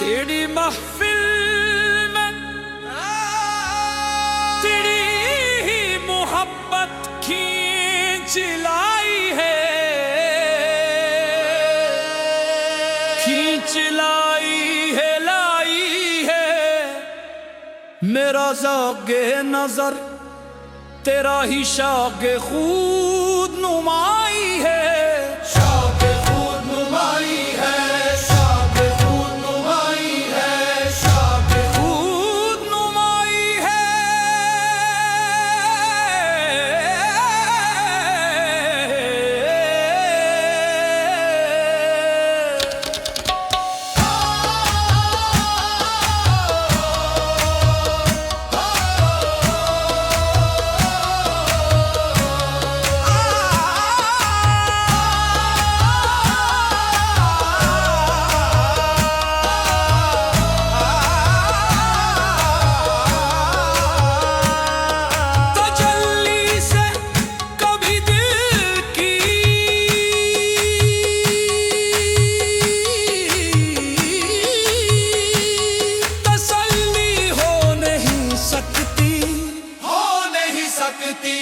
तेरी महफिल में तेरी ही मोहब्बत खींच लाई है, खींच लाई है मेरा ज़ौक़े नजर तेरा ही शौक़े खुद नुमाई है, शौक़े खुद नुमाई है, शौक़े खुद नुमाई है, शौक़े खुद नुमाई है।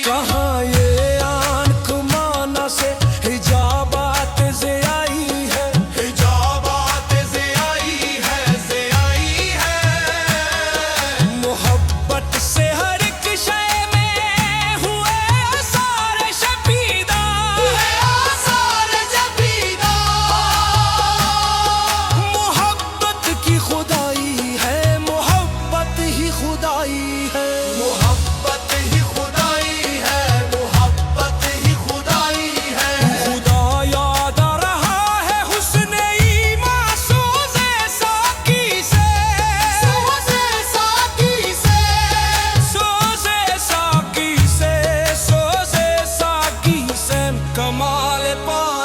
कहाँ ये आँख माना से हिजाबात से आई है, हिजाबात से आई है, से आई है मोहब्बत से हर एक शय में हुए आसार शबीदा, हुए आसार शबीदा मोहब्बत की खुदाई है, मोहब्बत ही खुदाई है, मोहब्बत ही कमाल पा